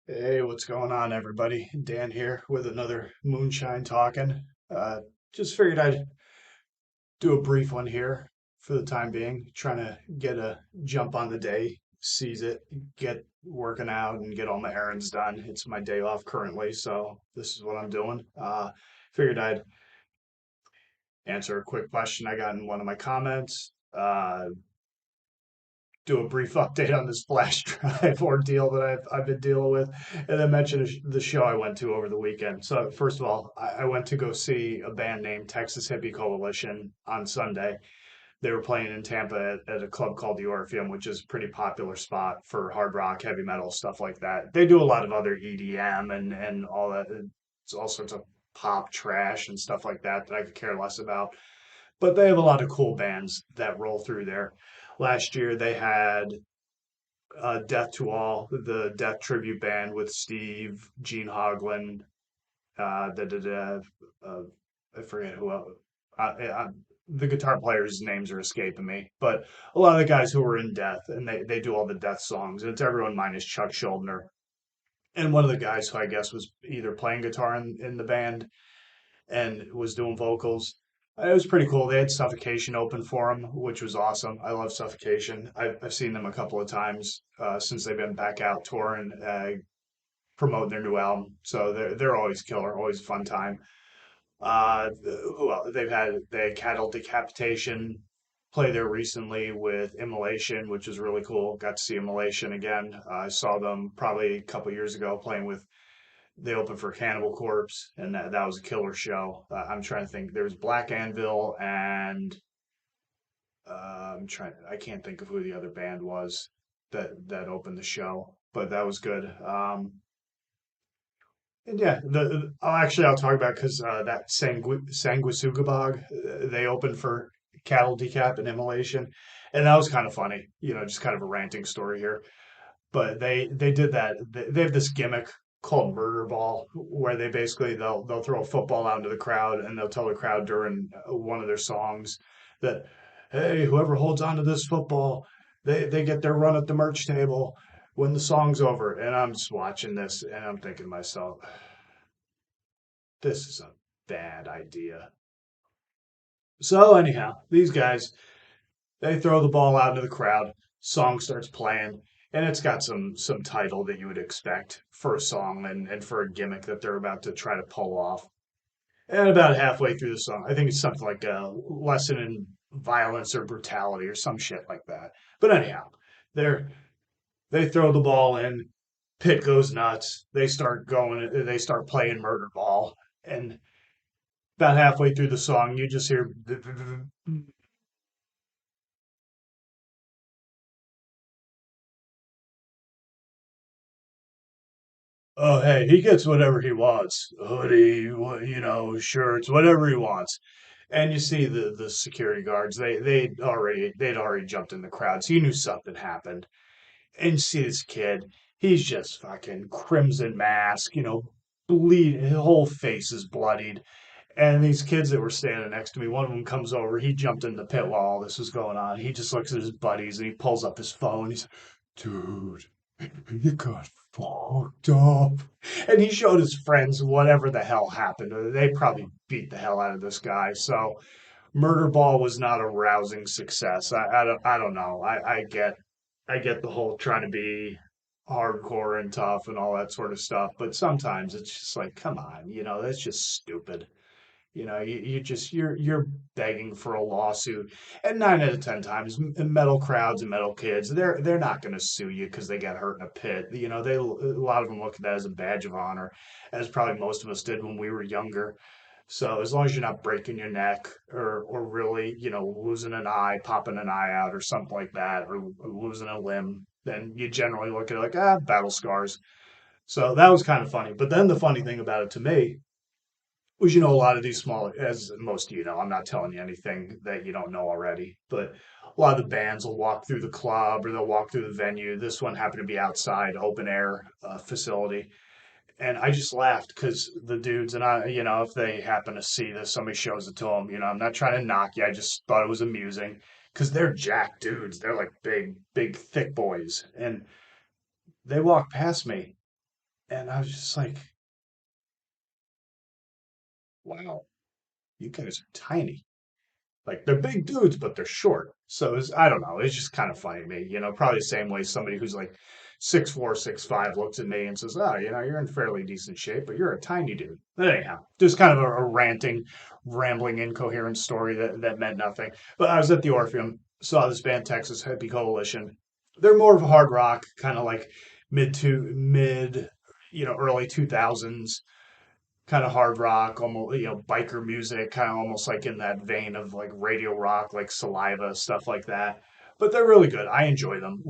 Hey, what's going on, everybody? Dan here with another Moonshine talking. Just figured I'd do a brief one here for the time being, trying to get a jump on the day, seize it, get working out, and get all my errands done. It's my day off currently, so this is what I'm doing. Figured I'd answer a quick question I got in one of my comments. Do a brief update on this flash drive ordeal that I've been dealing with, and then mention the show I went to over the weekend. So first of all, I went to go see a band named Texas Hippie Coalition on Sunday. They were playing in Tampa at a club called the Orpheum, which is a pretty popular spot for hard rock, heavy metal, stuff like that. They do a lot of other EDM and all that. It's all sorts of pop trash and stuff like that that I could care less about. But they have a lot of cool bands that roll through there. Last year they had Death to All, the Death tribute band with Steve, Gene Hoglan, da, da, da, uh, I forget who else. The guitar players' names are escaping me, but a lot of the guys who were in Death, and they do all the Death songs, and it's everyone minus Chuck Schuldiner. And one of the guys who I guess was either playing guitar in the band and was doing vocals. It was pretty cool. They had Suffocation open for them, which was awesome. I love Suffocation. I've seen them a couple of times since they've been back out touring, promoting their new album. So they're always killer, always a fun time. Well, they had Cattle Decapitation play there recently with Immolation, which is really cool. Got to see Immolation again. I saw them probably a couple years ago playing with they opened for Cannibal Corpse, and that was a killer show. I'm trying to think. There was Black Anvil, and I can't think of who the other band was that opened the show, but that was good. And yeah, I'll talk about because that Sanguisugabog, they opened for Cattle Decap and Immolation, and that was kind of funny. Just kind of a ranting story here. But they did that. They have this gimmick called murder ball, where they'll throw a football out into the crowd, and they'll tell the crowd during one of their songs that, hey, whoever holds onto this football, they get their run at the merch table when the song's over. And I'm just watching this, and I'm thinking to myself, this is a bad idea. So anyhow, these guys they throw the ball out into the crowd. Song starts playing, and it's got some title that you would expect for a song and for a gimmick that they're about to try to pull off. And about halfway through the song, I think it's something like a lesson in violence or brutality or some shit like that. But anyhow, they're they throw the ball in. Pit goes nuts. They start going. They start playing murder ball, and about halfway through the song, you just hear oh, hey, he gets whatever he wants. Hoodie, shirts, whatever he wants. And you see the security guards, they'd already jumped in the crowd, so you knew something happened. And you see this kid, he's just fucking crimson mask, bleed, his whole face is bloodied. And these kids that were standing next to me, one of them comes over, he jumped in the pit while all this was going on. He just looks at his buddies and he pulls up his phone. He's, dude, you got fucked up. And he showed his friends whatever the hell happened. They probably beat the hell out of this guy. So Murder Ball was not a rousing success. I don't know. I get the whole trying to be hardcore and tough and all that sort of stuff, but sometimes it's just like, come on, that's just stupid. You're begging for a lawsuit, and 9 out of 10 times, metal crowds and metal kids, they're not going to sue you because they got hurt in a pit. A lot of them look at that as a badge of honor, as probably most of us did when we were younger. So as long as you're not breaking your neck or really, losing an eye, popping an eye out or something like that, or losing a limb, then you generally look at it like, battle scars. So that was kind of funny. But then the funny thing about it to me was, a lot of these small, as most of you know, I'm not telling you anything that you don't know already, but a lot of the bands will walk through the club or they'll walk through the venue. This one happened to be outside, open air facility. And I just laughed because the dudes, and if they happen to see this, somebody shows it to them, I'm not trying to knock you. I just thought it was amusing because they're jack dudes. They're like big, big, thick boys. And they walk past me And I was just like, wow, you guys are tiny. Like they're big dudes, but they're short. So it's, I don't know. It's just kind of funny to me, probably the same way somebody who's like 6'4", 6'5" looks at me and says, "Oh, you're in fairly decent shape, but you're a tiny dude." But anyhow, just kind of a ranting, rambling, incoherent story that meant nothing. But I was at the Orpheum, saw this band Texas Hippie Coalition. They're more of a hard rock, kind of like mid, early 2000s kind of hard rock, almost biker music, kind of almost like in that vein of like radio rock, like Saliva stuff like that. But they're really good. I enjoy them.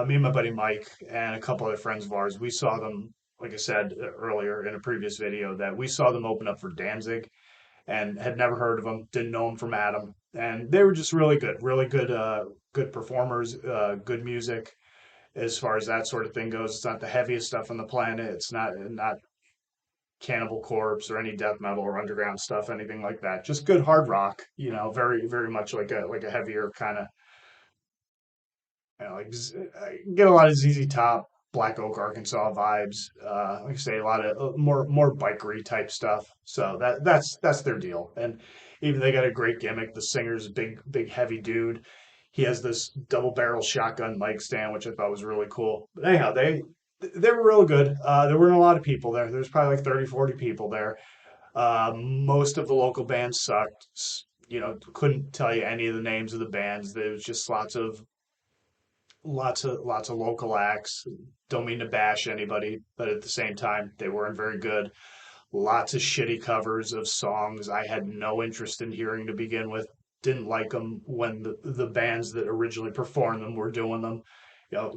Me and my buddy Mike and a couple other friends of ours, we saw them. Like I said earlier in a previous video, that we saw them open up for Danzig and had never heard of them, didn't know them from Adam, and they were just really good, good performers, good music as far as that sort of thing goes. It's not the heaviest stuff on the planet. It's not Cannibal Corpse or any death metal or underground stuff, anything like that. Just good hard rock, very much like a heavier kind of, I get a lot of ZZ Top, Black Oak, Arkansas vibes. Like I say, a lot of more bikery type stuff. So that's their deal. And even they got a great gimmick. The singer's a big heavy dude. He has this double barrel shotgun mic stand, which I thought was really cool. But anyhow, they were real good. There weren't a lot of people there. There's probably like 30, 40 people there. Most of the local bands sucked. Couldn't tell you any of the names of the bands. There was just lots of local acts. Don't mean to bash anybody, but at the same time, they weren't very good. Lots of shitty covers of songs I had no interest in hearing to begin with. Didn't like them when the bands that originally performed them were doing them.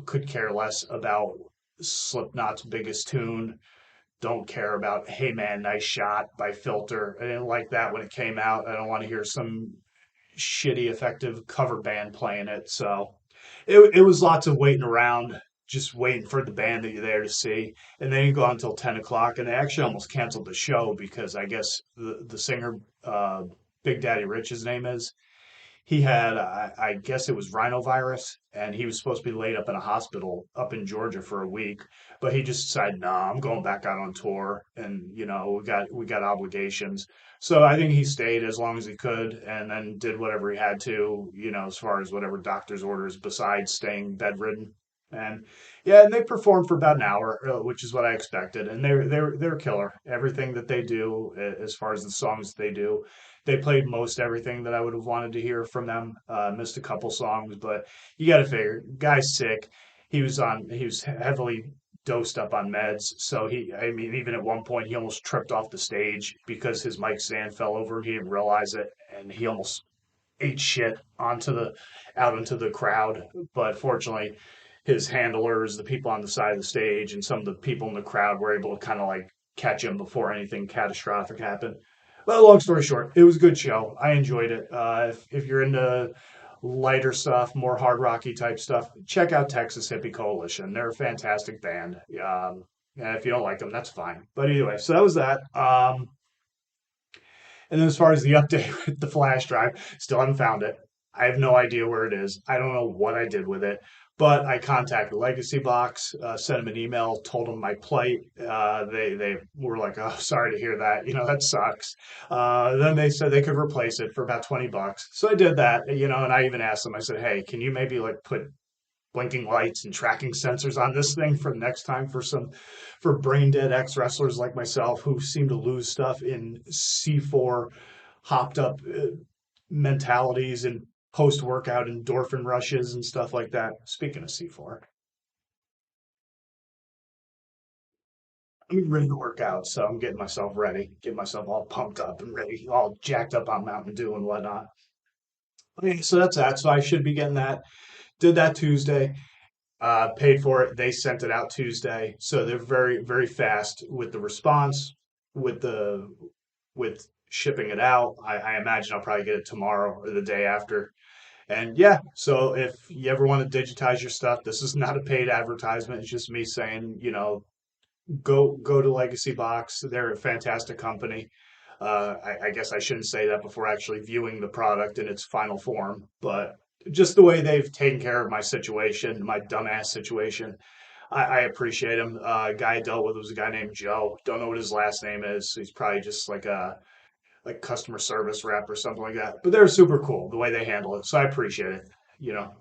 Could care less about Slipknot's biggest tune. Don't care about "Hey Man, Nice Shot" by Filter. I didn't like that when it came out. I don't want to hear some shitty, effective cover band playing it. So it was lots of waiting around, just waiting for the band that you're there to see. And then you go on until 10 o'clock, and they actually almost canceled the show because I guess the singer, Big Daddy Rich, his name is, he had, I guess it was rhinovirus, and he was supposed to be laid up in a hospital up in Georgia for a week, but he just decided, nah, I'm going back out on tour, and we got obligations. So I think he stayed as long as he could, and then did whatever he had to, as far as whatever doctor's orders besides staying bedridden. And yeah, and they performed for about an hour, which is what I expected, and they're killer. Everything that they do, as far as the songs they do, they played most everything that I would have wanted to hear from them. Missed a couple songs, but you got to figure, guy's sick. He was heavily dosed up on meds, so I mean, even at one point, he almost tripped off the stage because his mic stand fell over and he didn't realize it, and he almost ate shit out into the crowd. But fortunately, his handlers, the people on the side of the stage, and some of the people in the crowd were able to kind of like catch him before anything catastrophic happened. But long story short, it was a good show. I enjoyed it. If you're into lighter stuff, more hard rocky type stuff, check out Texas Hippie Coalition. They're a fantastic band. And if you don't like them, that's fine. But anyway, so that was that. And then as far as the update with the flash drive, still haven't found it. I have no idea where it is. I don't know what I did with it. But I contacted Legacy Box, sent them an email, told them my plight. They were like, "Oh, sorry to hear that. That sucks." Then they said they could replace it for about $20. So I did that. And I even asked them. I said, "Hey, can you maybe like put blinking lights and tracking sensors on this thing for next time for brain dead ex wrestlers like myself who seem to lose stuff in C4 hopped up mentalities and post workout endorphin rushes and stuff like that." Speaking of C4, I'm ready to work out, so I'm getting myself ready, getting myself all pumped up and ready, all jacked up on Mountain Dew and whatnot. Okay, so that's that. So I should be getting that. Did that Tuesday. Paid for it. They sent it out Tuesday, so they're very fast with the response, with the with shipping it out. I imagine I'll probably get it tomorrow or the day after. And yeah, so if you ever want to digitize your stuff, this is not a paid advertisement. It's just me saying, go to Legacy Box. They're a fantastic company. I guess I shouldn't say that before actually viewing the product in its final form, but just the way they've taken care of my situation, my dumbass situation, I appreciate him. A guy I dealt with was a guy named Joe. Don't know what his last name is. He's probably just like a customer service rep or something like that. But they're super cool the way they handle it. So I appreciate it. You know,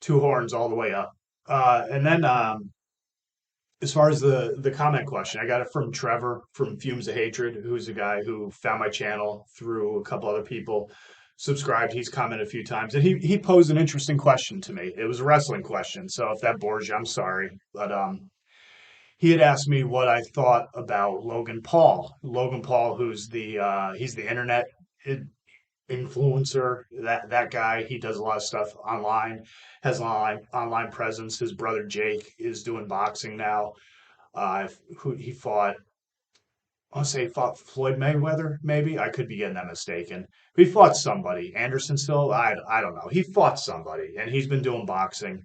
two horns all the way up. And then as far as the comment question, I got it from Trevor from Fumes of Hatred, who's a guy who found my channel through a couple other people, subscribed. He's commented a few times, and he posed an interesting question to me. It was a wrestling question, so if that bores you, I'm sorry, but he had asked me what I thought about Logan Paul. Logan Paul, who's the he's the internet influencer. That guy, he does a lot of stuff online, has an online presence. His brother Jake is doing boxing now. Who he fought. I want to say he fought Floyd Mayweather, maybe. I could be getting that mistaken. He fought somebody. Anderson still? I don't know. He fought somebody, and he's been doing boxing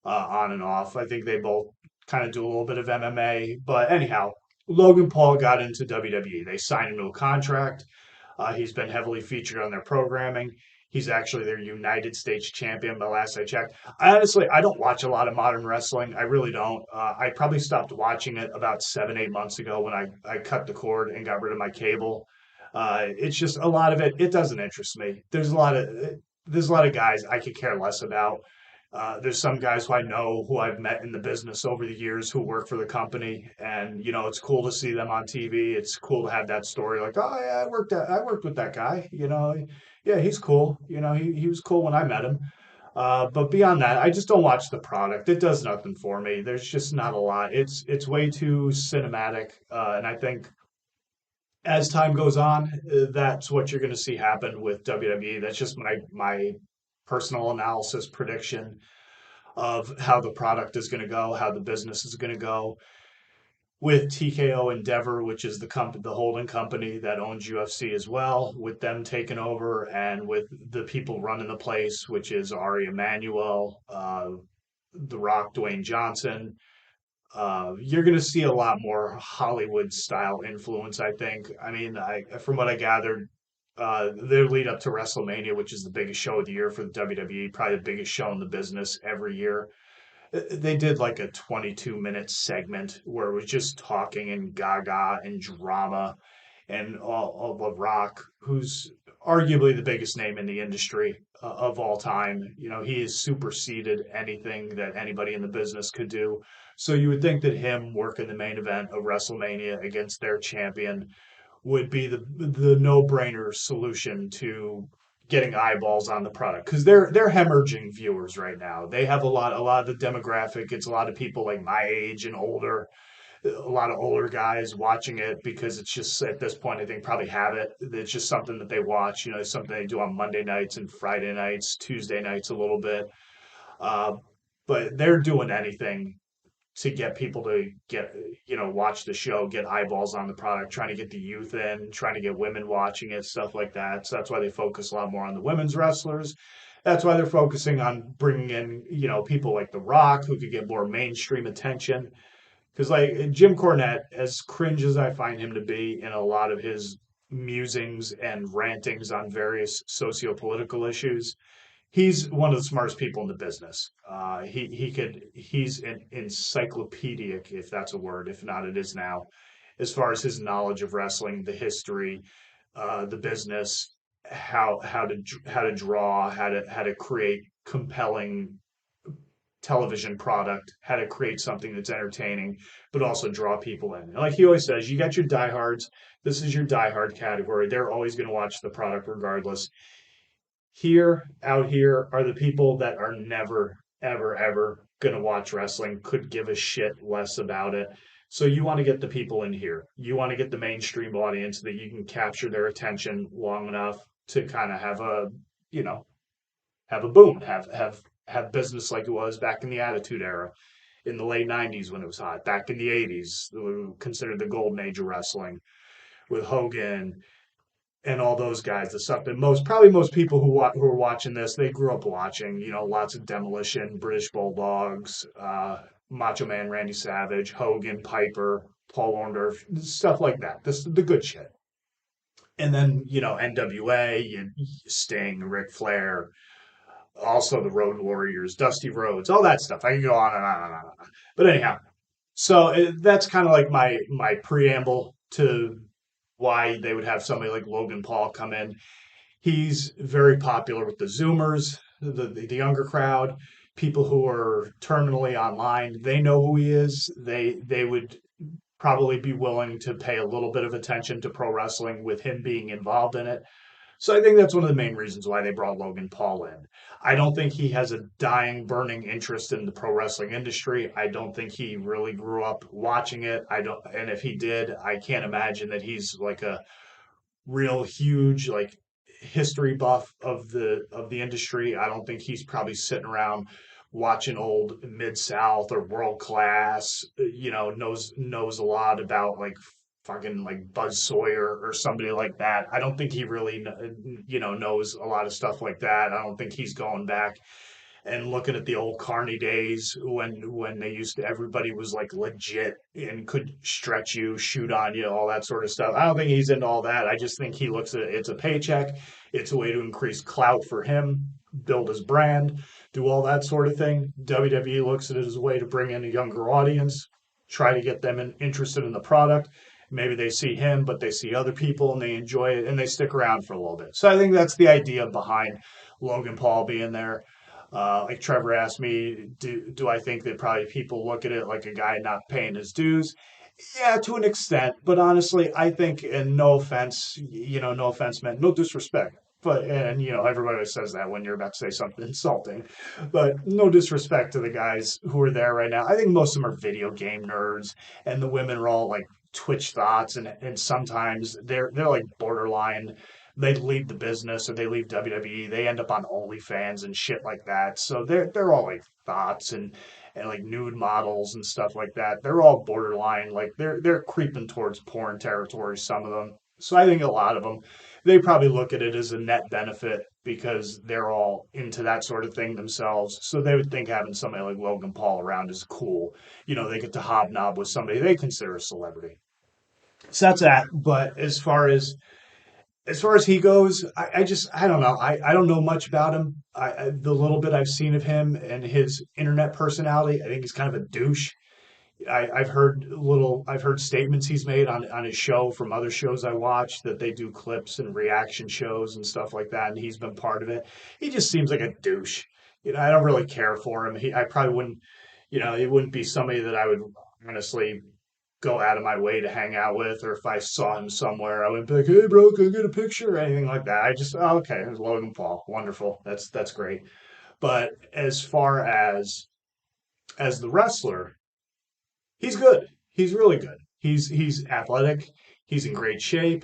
on and off. I think they both kind of do a little bit of MMA. But anyhow, Logan Paul got into WWE. They signed him to a contract. He's been heavily featured on their programming. He's actually their United States champion. The last I checked, I don't watch a lot of modern wrestling. I really don't. I probably stopped watching it about 7, 8 months ago when I cut the cord and got rid of my cable. It's just a lot of it. It doesn't interest me. There's a lot of guys I could care less about. There's some guys who I know who I've met in the business over the years who work for the company, and it's cool to see them on TV. It's cool to have that story, like, oh yeah, I worked with that guy. Yeah, he's cool. He was cool when I met him. But beyond that, I just don't watch the product. It does nothing for me. There's just not a lot. It's way too cinematic, and I think as time goes on, that's what you're going to see happen with WWE. That's just my personal analysis prediction of how the product is going to go, how the business is going to go with TKO Endeavor, which is the holding company that owns UFC as well, with them taking over and with the people running the place, which is Ari Emanuel, The Rock, Dwayne Johnson. You're going to see a lot more Hollywood style influence, I think. I mean, from what I gathered, their lead up to WrestleMania, which is the biggest show of the year for the WWE, probably the biggest show in the business every year. They did like a 22-minute segment where it was just talking and gaga and drama and all the Rock, who's arguably the biggest name in the industry of all time. He has superseded anything that anybody in the business could do. So you would think that him working the main event of WrestleMania against their champion would be the no-brainer solution to getting eyeballs on the product because they're hemorrhaging viewers right now. They have a lot of the demographic. It's a lot of people like my age and older, a lot of older guys watching it because it's just at this point I think probably habit. It's just something that they watch. It's something they do on Monday nights and Friday nights, Tuesday nights a little bit. Uh, but they're doing anything to get people to watch the show, get eyeballs on the product, trying to get the youth in, trying to get women watching it, stuff like that. So that's why they focus a lot more on the women's wrestlers. That's why they're focusing on bringing in, people like The Rock who could get more mainstream attention. Because like Jim Cornette, as cringe as I find him to be in a lot of his musings and rantings on various socio-political issues, he's one of the smartest people in the business. He's an encyclopedic, if that's a word. If not, it is now, as far as his knowledge of wrestling, the history, the business, how to draw, how to create compelling television product, how to create something that's entertaining, but also draw people in. Like he always says, you got your diehards. This is your diehard category. They're always going to watch the product regardless. Out here are the people that are never, ever, ever going to watch wrestling, could give a shit less about it. So you want to get the people in here. You want to get the mainstream audience that you can capture their attention long enough to kind of you know, have a boom, have business like it was back in the Attitude Era, in the late '90s when it was hot, back in the '80s, considered the golden age of wrestling with Hogan and all those guys, the stuff that most people who are watching this, they grew up watching. Lots of Demolition, British Bulldogs, Macho Man, Randy Savage, Hogan, Piper, Paul Orndorff, stuff like that. This the good shit. And then NWA, Sting, Ric Flair, Also the Road Warriors, Dusty Rhodes, all that stuff. I can go on and on and on and on. But anyhow, so that's kind of like my preamble to why they would have somebody like Logan Paul come in. He's very popular with the Zoomers, the younger crowd, people who are terminally online. They know who he is. They would probably be willing to pay a little bit of attention to pro wrestling with him being involved in it. So I think that's one of the main reasons why they brought Logan Paul in. I don't think he has a dying, burning interest in the pro wrestling industry. I don't think he really grew up watching it. I don't, and if he did, I can't imagine that he's like a real huge like history buff of the industry. I don't think he's probably sitting around watching old Mid South or World Class. Knows a lot about like fucking like Buzz Sawyer or somebody like that. I don't think he really knows a lot of stuff like that. I don't think he's going back and looking at the old Carney days when they used to everybody was like legit and could stretch you, shoot on you, all that sort of stuff. I don't think he's into all that. I just think he looks at it, it's a paycheck, it's a way to increase clout for him, build his brand, do all that sort of thing. WWE looks at it as a way to bring in a younger audience, try to get them interested in the product. Maybe they see him, but they see other people and they enjoy it and they stick around for a little bit. So I think that's the idea behind Logan Paul being there. Like Trevor asked me, do I think that probably people look at it like a guy not paying his dues? Yeah, to an extent, but honestly, I think, and no offense, no offense meant, no disrespect. But, and, everybody always says that when you're about to say something insulting, but no disrespect to the guys who are there right now. I think most of them are video game nerds, and the women are all like Twitch thoughts, and sometimes they're like borderline. They leave the business or they leave WWE. They end up on OnlyFans and shit like that. So they're all like thoughts and like nude models and stuff like that. They're all borderline, like they're creeping towards porn territory, some of them. So I think a lot of them, they probably look at it as a net benefit because they're all into that sort of thing themselves. So they would think having somebody like Logan Paul around is cool. They get to hobnob with somebody they consider a celebrity. So that's that. But as far as he goes, I don't know. I don't know much about him. The little bit I've seen of him and his internet personality, I think he's kind of a douche. I've heard statements he's made on his show from other shows I watch that they do clips and reaction shows and stuff like that, and he's been part of it. He just seems like a douche. I don't really care for him. I probably wouldn't, he wouldn't be somebody that I would honestly go out of my way to hang out with, or if I saw him somewhere, I would be like, "Hey, bro, can I get a picture?" or anything like that. Okay, there's Logan Paul, wonderful, that's great. But as far as the wrestler, he's good. He's really good. He's athletic. He's in great shape.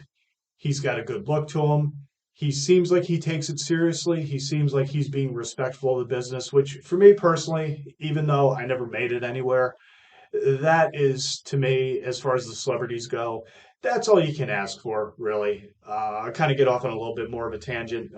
He's got a good look to him. He seems like he takes it seriously. He seems like he's being respectful of the business, which for me personally, even though I never made it anywhere, that is to me, as far as the celebrities go, that's all you can ask for, really. I kind of get off on a little bit more of a tangent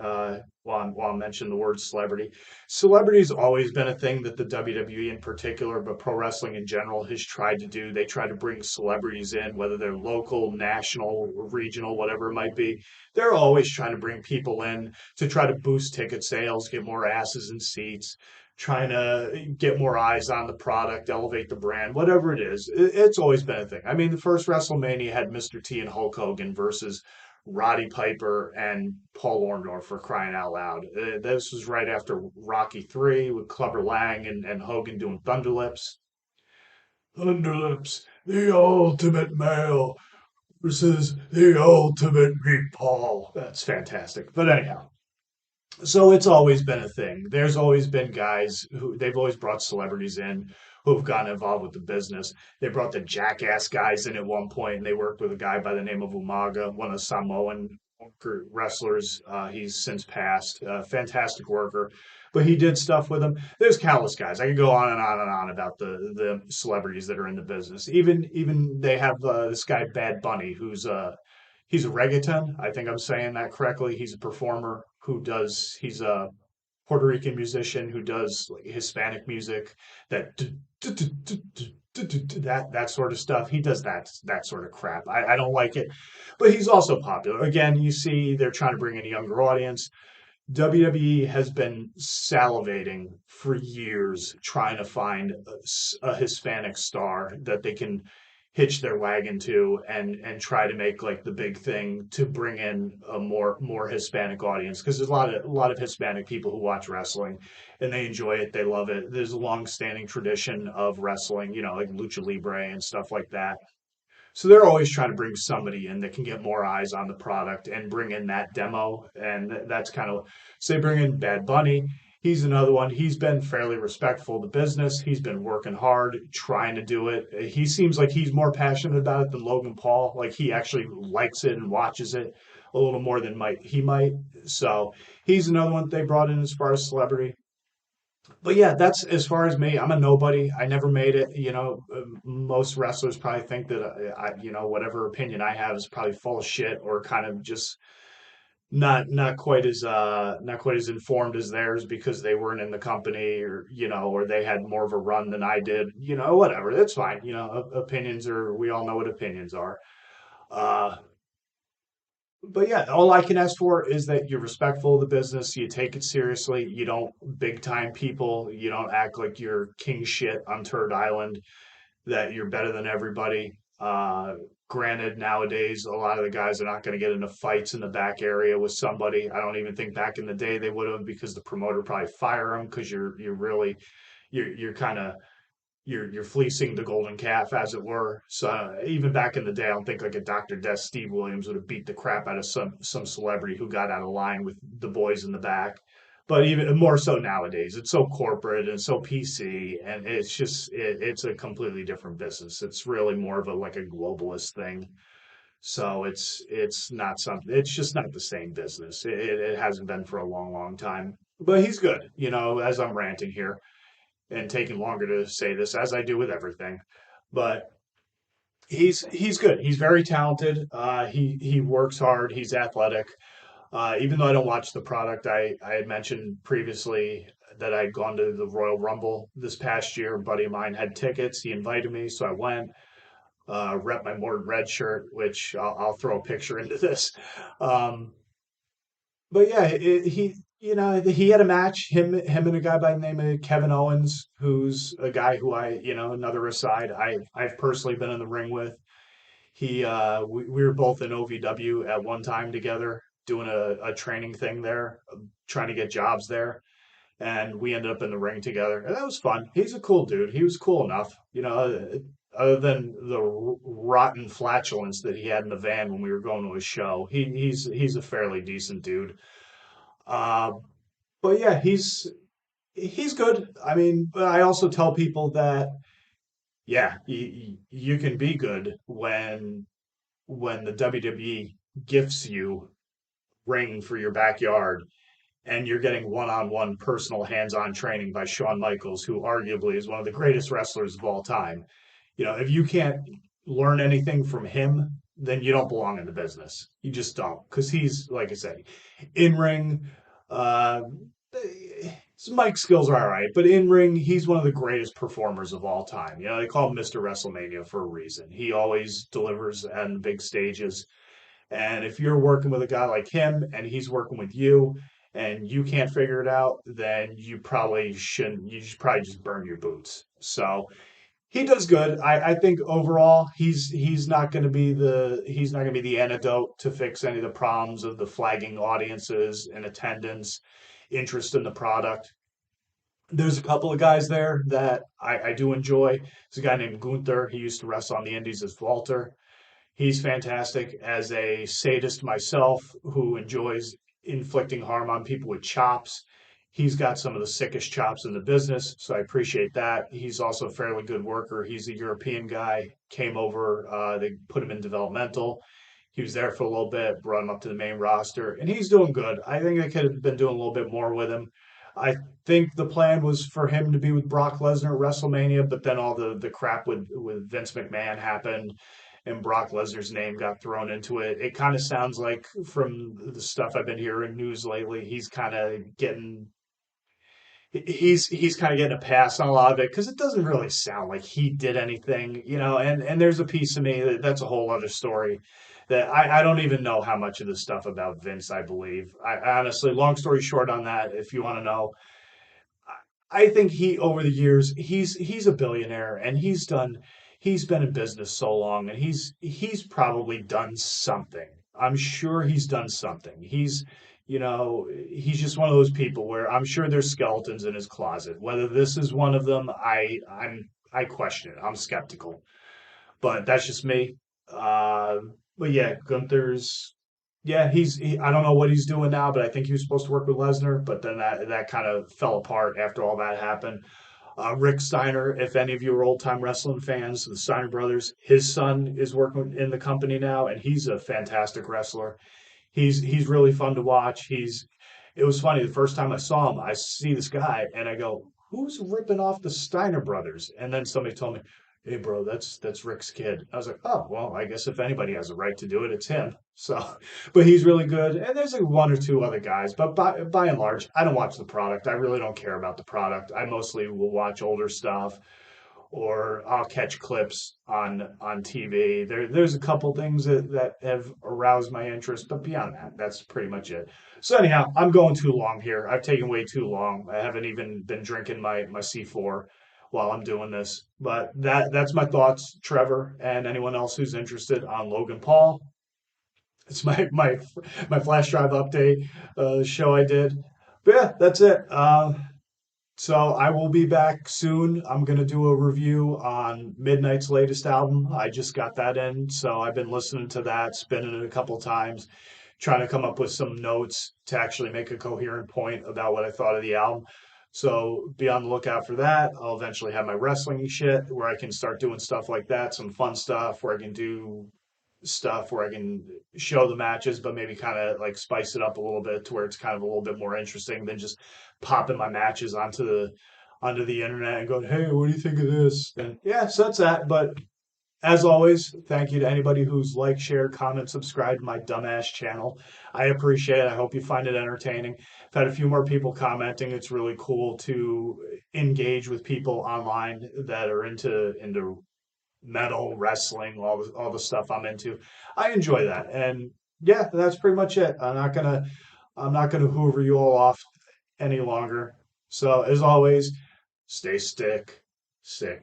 while I mention the word celebrity. Celebrity's always been a thing that the WWE in particular, but pro wrestling in general, has tried to do. They try to bring celebrities in, whether they're local, national, regional, whatever it might be. They're always trying to bring people in to try to boost ticket sales, get more asses in seats, trying to get more eyes on the product, elevate the brand, whatever it is. It's always been a thing. I mean, the first WrestleMania had Mr. T and Hulk Hogan versus Roddy Piper and Paul Orndorff, for crying out loud. This was right after Rocky 3 with Clubber Lang and Hogan doing Thunderlips. Thunderlips, the ultimate male versus the ultimate meatball. That's fantastic. But anyhow, so it's always been a thing. There's always been guys who they've always brought celebrities in who have gotten involved with the business. They brought the Jackass guys in at one point, and they worked with a guy by the name of Umaga, one of the Samoan wrestlers. He's since passed. Fantastic worker, but he did stuff with them. There's countless guys. I could go on and on and on about the celebrities that are in the business. Even they have this guy Bad Bunny, who's he's a reggaeton. I think I'm saying that correctly. He's a performer he's a Puerto Rican musician who does like Hispanic music, that that sort of stuff. He does that sort of crap. I don't like it, but he's also popular. Again, you see they're trying to bring in a younger audience. WWE has been salivating for years trying to find a Hispanic star that they can hitch their wagon to and try to make like the big thing to bring in a more Hispanic audience because there's a lot of Hispanic people who watch wrestling and they enjoy it, they love it. There's a long-standing tradition of wrestling, like lucha libre and stuff like that. So they're always trying to bring somebody in that can get more eyes on the product and bring in that demo. And that's kind of, say, bring in Bad Bunny. He's another one. He's been fairly respectful of the business. He's been working hard, trying to do it. He seems like he's more passionate about it than Logan Paul. Like he actually likes it and watches it a little more than he might. So he's another one they brought in as far as celebrity. But yeah, that's as far as me. I'm a nobody. I never made it. Most wrestlers probably think that whatever opinion I have is probably full of shit or kind of just not quite as informed as theirs because they weren't in the company or they had more of a run than I did. Whatever. That's fine. Opinions are. We all know what opinions are. Uh, but yeah, all I can ask for is that you're respectful of the business, you take it seriously, you don't big time people, you don't act like you're king shit on Turd Island, that you're better than everybody. Granted, nowadays a lot of the guys are not going to get into fights in the back area with somebody. I don't even think back in the day they would have because the promoter probably fire them because you're really you're kind of you're fleecing the golden calf, as it were. So even back in the day, I don't think like a Dr. Death Steve Williams would have beat the crap out of some celebrity who got out of line with the boys in the back. But even more so nowadays, it's so corporate and so PC, and it's a completely different business. It's really more of a like a globalist thing. So it's not something. It's just not the same business. It hasn't been for a long, long time. But he's good. As I'm ranting here and taking longer to say this, as I do with everything. But he's good. He's very talented. He works hard. He's athletic. Even though I don't watch the product, I had mentioned previously that I'd gone to the Royal Rumble this past year. A buddy of mine had tickets. He invited me, so I went. Rep my Mord Red shirt, which I'll throw a picture into this. Um, but yeah, he had a match. Him and a guy by the name of Kevin Owens, who's a guy who another aside, I've personally been in the ring with. We were both in OVW at one time together, doing a training thing there, trying to get jobs there, and we ended up in the ring together, and that was fun. He's a cool dude. He was cool enough, other than the rotten flatulence that he had in the van when we were going to his show. He's a fairly decent dude. Uh, but yeah, he's good. I mean, but I also tell people that yeah, you can be good when the WWE gifts you ring for your backyard and you're getting one-on-one personal hands-on training by Shawn Michaels, who arguably is one of the greatest wrestlers of all time. If you can't learn anything from him, then you don't belong in the business. You just don't, because he's like I said, in ring. Uh, his mic skills are all right, but in ring, he's one of the greatest performers of all time. They call him Mr. WrestleMania for a reason. He always delivers on big stages. And if you're working with a guy like him and he's working with you and you can't figure it out, then you probably shouldn't, you should probably just burn your boots. So he does good. I think overall he's not gonna be the antidote to fix any of the problems of the flagging audiences and attendance, interest in the product. There's a couple of guys there that I do enjoy. There's a guy named Gunther. He used to wrestle on the Indies as Walter. He's fantastic as a sadist myself who enjoys inflicting harm on people with chops. He's got some of the sickest chops in the business, so I appreciate that. He's also a fairly good worker. He's a European guy, came over, they put him in developmental. He was there for a little bit, brought him up to the main roster, and he's doing good. I think they could have been doing a little bit more with him. I think the plan was for him to be with Brock Lesnar at WrestleMania, but then all the crap with Vince McMahon happened and Brock Lesnar's name got thrown into it. It kind of sounds like from the stuff I've been hearing news lately, he's kind of he's kind of getting a pass on a lot of it because it doesn't really sound like he did anything, and there's a piece of me that's a whole other story that I don't even know how much of the stuff about Vince I believe. I honestly, long story short on that, if you want to know, I think he over the years he's a billionaire and he's been in business so long and he's probably done something. I'm sure he's done something. He's just one of those people where I'm sure there's skeletons in his closet. Whether this is one of them, I question it. I'm skeptical, but that's just me. Uh, but yeah, Gunther's yeah, I don't know what he's doing now, but I think he was supposed to work with Lesnar, but then that kind of fell apart after all that happened. Rick Steiner, if any of you are old time wrestling fans, the Steiner brothers, his son is working in the company now, and he's a fantastic wrestler. He's really fun to watch. It was funny the first time I saw him, I see this guy and I go, "Who's ripping off the Steiner brothers?" And then somebody told me, "Hey, bro, that's Rick's kid." I was like, "Oh, well, I guess if anybody has a right to do it, it's him." So, but he's really good, and there's like one or two other guys, but by and large, I don't watch the product. I really don't care about the product. I mostly will watch older stuff or I'll catch clips on TV. There's a couple things that have aroused my interest, but beyond that, that's pretty much it. So anyhow, I'm going too long here. I've taken way too long. I haven't even been drinking my C4 while I'm doing this. But that's my thoughts, Trevor, and anyone else who's interested on Logan Paul. It's my flash drive update show I did. But yeah, that's it. So I will be back soon. I'm gonna do a review on Midnight's latest album. I just got that in, so I've been listening to that, spinning it a couple times, trying to come up with some notes to actually make a coherent point about what I thought of the album. So be on the lookout for that. I'll eventually have my wrestling shit where I can start doing stuff like that, some fun stuff where I can do stuff where I can show the matches, but maybe kind of like spice it up a little bit to where it's kind of a little bit more interesting than just popping my matches onto the internet and going, "Hey, what do you think of this?" And yeah, so that's that. But as always, thank you to anybody who's liked, shared, comment, subscribed to my dumbass channel. I appreciate it. I hope you find it entertaining. I've had a few more people commenting. It's really cool to engage with people online that are into metal, wrestling, all the stuff I'm into. I enjoy that. And yeah, that's pretty much it. I'm not gonna hoover you all off any longer. So as always, stay sick, stay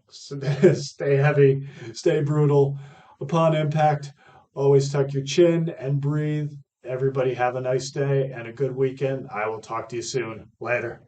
heavy, stay brutal. Upon impact, always tuck your chin and breathe. Everybody have a nice day and a good weekend. I will talk to you soon. Later.